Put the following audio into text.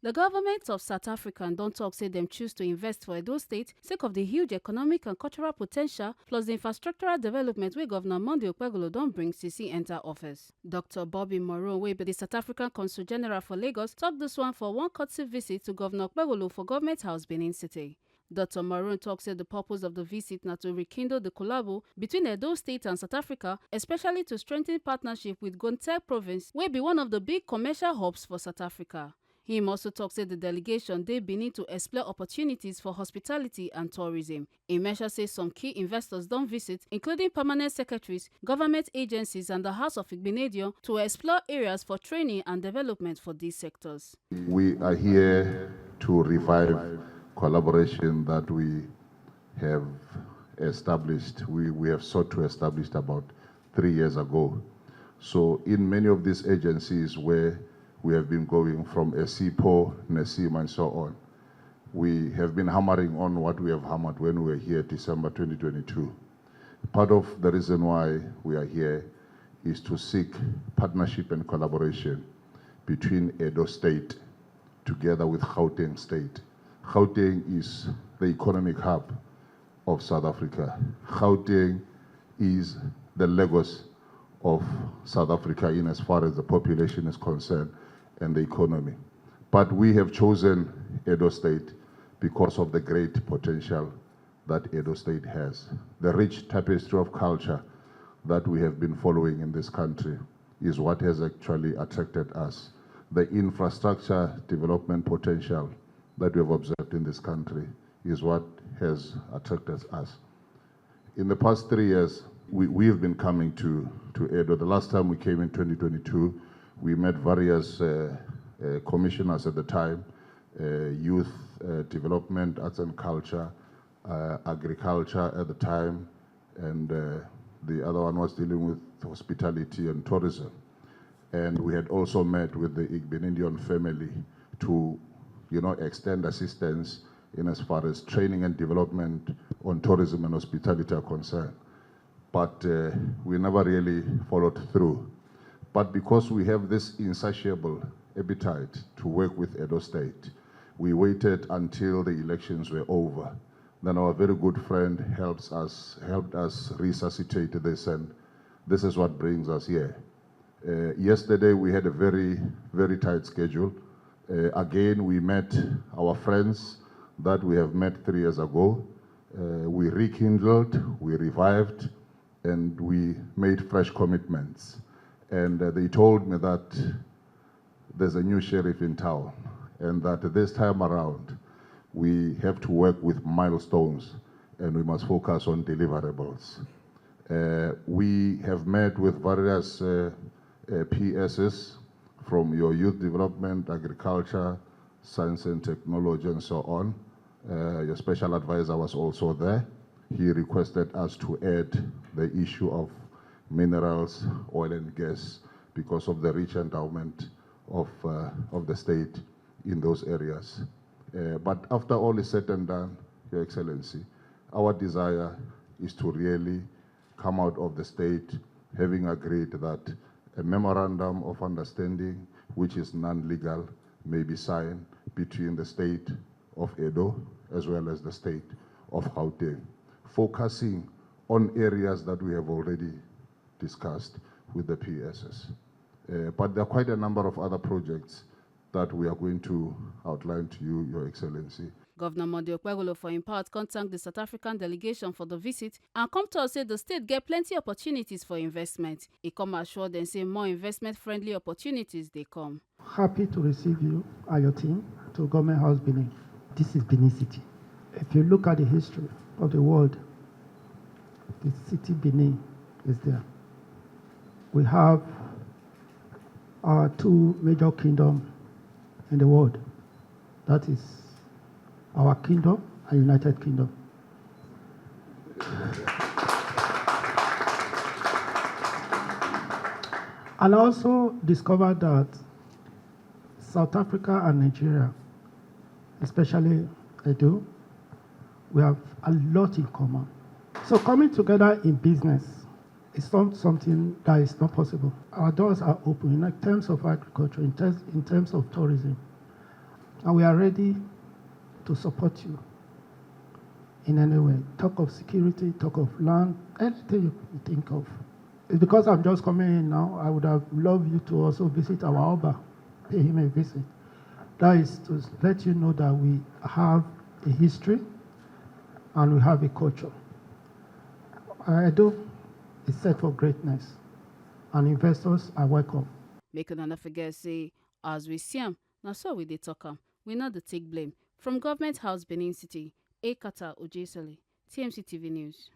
The government of South Africa don't talk say them choose to invest for Edo State sake of the huge economic and cultural potential plus the infrastructural development where Govunor Okpebholo don't bring CC enter office. Dr. Bobby Moron, wey be the South African Consul General for Lagos, talked this one for one courtesy visit to Govunor Okpebholo for Government House, Benin City. Dr. Maroon talks said the purpose of the visit na to rekindle the collabo between Edo State and South Africa, especially to strengthen partnership with Gauteng province, wey be one of the big commercial hubs for South Africa. Him also talks said the delegation dey Benin to explore opportunities for hospitality and tourism. He mentioned say some key investors don't visit, including permanent secretaries, government agencies and the House of Igbenedion to explore areas for training and development for these sectors. We are here to revive collaboration that we have established. We have sought to establish about 3 years ago. So in many of these agencies where we have been going from ESIPO, NESIM and so on, we have been hammering on what we have hammered when we were here December 2022. Part of the reason why we are here is to seek partnership and collaboration between Edo State together with Gauteng State. Gauteng is the economic hub of South Africa. Gauteng is the Lagos of South Africa in as far as the population is concerned and the economy. But we have chosen Edo State because of the great potential that Edo State has. The rich tapestry of culture that we have been following in this country is what has actually attracted us. The infrastructure development potential that we have observed in this country is what has attracted us. In the past 3 years, we have been coming to Edo. The last time we came in 2022, we met various commissioners at the time, youth development, arts and culture, agriculture at the time, and the other one was dealing with hospitality and tourism. And we had also met with the Igbenedion family to extend assistance in as far as training and development on tourism and hospitality are concerned. But we never really followed through. But because we have this insatiable appetite to work with Edo State, we waited until the elections were over. Then our very good friend helped us resuscitate this, and this is what brings us here. Yesterday we had a very, very tight schedule. Again, we met our friends that we have met 3 years ago. We rekindled, we revived, and we made fresh commitments. And they told me that there's a new sheriff in town, and that this time around, we have to work with milestones, and we must focus on deliverables. We have met with various PSs from your youth development, agriculture, science and technology, and so on. Your special advisor was also there. He requested us to add the issue of minerals, oil and gas, because of the rich endowment of the state in those areas. But after all is said and done, Your Excellency, our desire is to really come out of the state having agreed that a memorandum of understanding, which is non-legal, may be signed between the state of Edo as well as the state of Gauteng, focusing on areas that we have already discussed with the PSs. But there are quite a number of other projects that we are going to outline to you, Your Excellency. Govunor Okpebholo for him part contact the South African delegation for the visit and come to us say the state get plenty opportunities for investment. He come assure them say more investment-friendly opportunities they come. Happy to receive you and your team to Government House Benin. This is Benin City. If you look at the history of the world, the city Benin is there. We have our two major kingdoms in the world. That is our kingdom and United Kingdom. And I also discovered that South Africa and Nigeria, especially Edo, we have a lot in common. So coming together in business is not something that is not possible. Our doors are open in terms of agriculture, in terms of tourism. And we are ready to support you in any way. Talk of security, talk of land, anything you think of. It's because I'm just coming in now, I would have loved you to also visit our Oba, pay him a visit. That is to let you know that we have a history and we have a culture. Edo is set for greatness, and investors are welcome. Make una not forget say, as we see am, na so we dey talk am. We not dey take blame. From Government House, Benin City, Ekata Ojesele, TMC TV News.